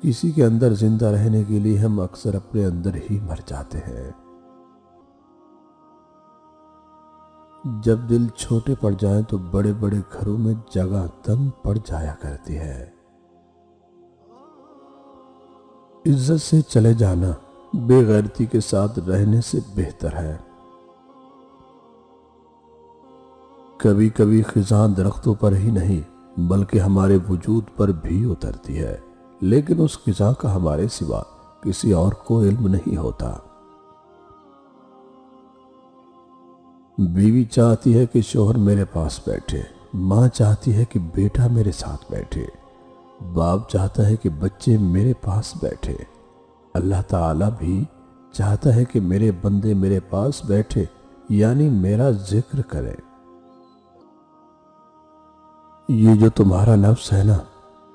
کسی کے اندر زندہ رہنے کے لیے ہم اکثر اپنے اندر ہی مر جاتے ہیں۔ جب دل چھوٹے پڑ جائیں تو بڑے بڑے گھروں میں جگہ تنگ پڑ جایا کرتی ہے۔ عزت سے چلے جانا بے غیرتی کے ساتھ رہنے سے بہتر ہے۔ کبھی کبھی خزاں درختوں پر ہی نہیں بلکہ ہمارے وجود پر بھی اترتی ہے، لیکن اس خزاں کا ہمارے سوا کسی اور کو علم نہیں ہوتا۔ بیوی چاہتی ہے کہ شوہر میرے پاس بیٹھے، ماں چاہتی ہے کہ بیٹا میرے ساتھ بیٹھے، باپ چاہتا ہے کہ بچے میرے پاس بیٹھے، اللہ تعالیٰ بھی چاہتا ہے کہ میرے بندے میرے پاس بیٹھے، یعنی میرا ذکر کریں۔ یہ جو تمہارا نفس ہے نا،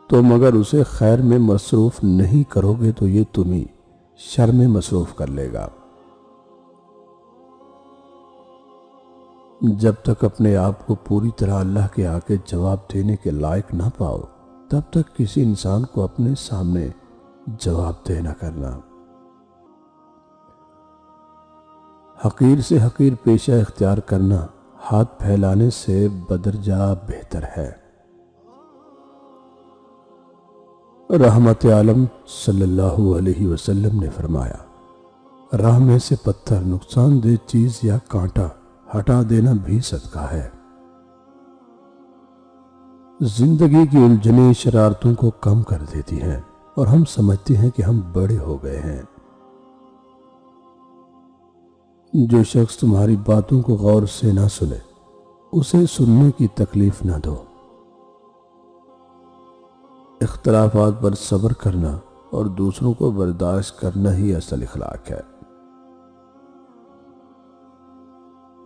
تم اگر اسے خیر میں مصروف نہیں کرو گے تو یہ تمہیں شر میں مصروف کر لے گا۔ جب تک اپنے آپ کو پوری طرح اللہ کے آگے جواب دینے کے لائق نہ پاؤ، تب تک کسی انسان کو اپنے سامنے جواب دے نہ کرنا۔ حقیر سے حقیر پیشہ اختیار کرنا ہاتھ پھیلانے سے بدرجہ بہتر ہے۔ رحمت عالم صلی اللہ علیہ وسلم نے فرمایا، راہ میں سے پتھر، نقصان دہ چیز یا کانٹا ہٹا دینا بھی صدقہ ہے۔ زندگی کی الجھنیں شرارتوں کو کم کر دیتی ہیں اور ہم سمجھتے ہیں کہ ہم بڑے ہو گئے ہیں۔ جو شخص تمہاری باتوں کو غور سے نہ سنے، اسے سننے کی تکلیف نہ دو۔ اختلافات پر صبر کرنا اور دوسروں کو برداشت کرنا ہی اصل اخلاق ہے۔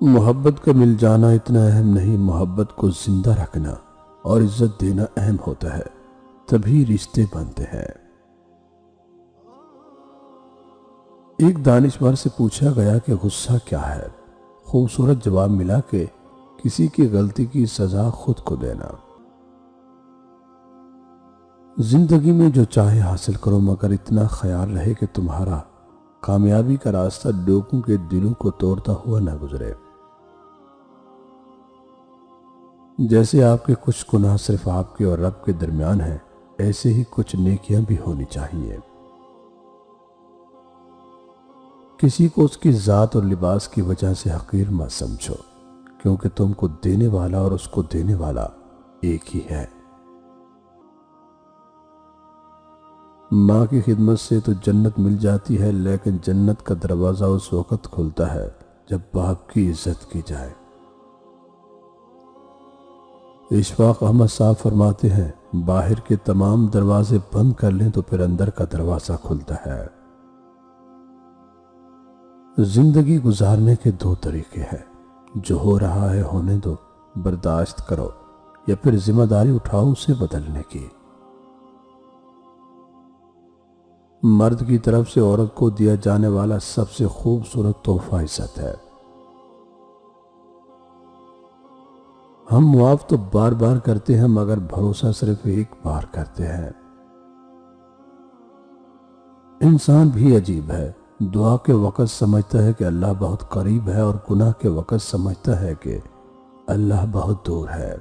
محبت کا مل جانا اتنا اہم نہیں، محبت کو زندہ رکھنا اور عزت دینا اہم ہوتا ہے، تبھی رشتے بنتے ہیں۔ ایک دانشور سے پوچھا گیا کہ غصہ کیا ہے؟ خوبصورت جواب ملا کہ کسی کی غلطی کی سزا خود کو دینا۔ زندگی میں جو چاہے حاصل کرو، مگر اتنا خیال رہے کہ تمہارا کامیابی کا راستہ لوگوں کے دلوں کو توڑتا ہوا نہ گزرے۔ جیسے آپ کے کچھ گناہ صرف آپ کے اور رب کے درمیان ہیں، ایسے ہی کچھ نیکیاں بھی ہونی چاہیے۔ کسی کو اس کی ذات اور لباس کی وجہ سے حقیر مت سمجھو، کیونکہ تم کو دینے والا اور اس کو دینے والا ایک ہی ہے۔ ماں کی خدمت سے تو جنت مل جاتی ہے، لیکن جنت کا دروازہ اس وقت کھلتا ہے جب باپ کی عزت کی جائے۔ اشفاق احمد صاحب فرماتے ہیں، باہر کے تمام دروازے بند کر لیں تو پھر اندر کا دروازہ کھلتا ہے۔ زندگی گزارنے کے دو طریقے ہیں، جو ہو رہا ہے ہونے دو، برداشت کرو، یا پھر ذمہ داری اٹھاؤ اسے بدلنے کی۔ مرد کی طرف سے عورت کو دیا جانے والا سب سے خوبصورت تحفہ عزت ہے۔ ہم معاف تو بار بار کرتے ہیں، مگر بھروسہ صرف ایک بار کرتے ہیں۔ انسان بھی عجیب ہے، دعا کے وقت سمجھتا ہے کہ اللہ بہت قریب ہے اور گناہ کے وقت سمجھتا ہے کہ اللہ بہت دور ہے۔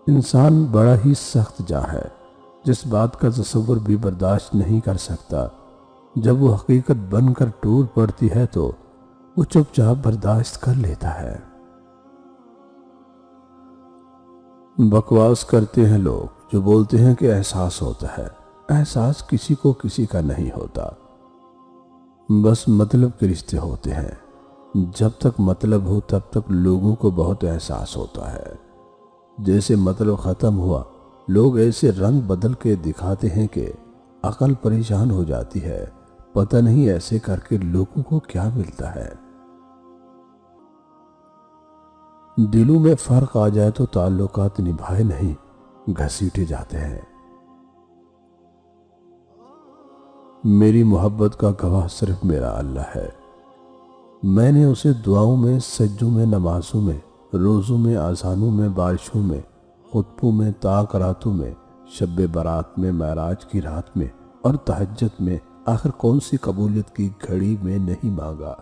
انسان بڑا ہی سخت جاں ہے، جس بات کا تصور بھی برداشت نہیں کر سکتا، جب وہ حقیقت بن کر ٹوٹ پڑتی ہے تو وہ چپ چاپ برداشت کر لیتا ہے۔ بکواس کرتے ہیں لوگ جو بولتے ہیں کہ احساس ہوتا ہے۔ احساس کسی کو کسی کا نہیں ہوتا، بس مطلب کے رشتے ہوتے ہیں۔ جب تک مطلب ہو تب تک لوگوں کو بہت احساس ہوتا ہے۔ جیسے مطلب ختم ہوا، لوگ ایسے رنگ بدل کے دکھاتے ہیں کہ عقل پریشان ہو جاتی ہے، پتہ نہیں ایسے کر کے لوگوں کو کیا ملتا ہے۔ دلوں میں فرق آ جائے تو تعلقات نبھائے نہیں، گھسیٹے جاتے ہیں۔ میری محبت کا گواہ صرف میرا اللہ ہے۔ میں نے اسے دعاؤں میں، سجدوں میں، نمازوں میں، روزوں میں، اذانوں میں، بارشوں میں، خطبوں میں، تاک راتوں میں، شب برات میں، معراج کی رات میں اور تہجد میں آخر کون سی قبولیت کی گھڑی میں نہیں مانگا؟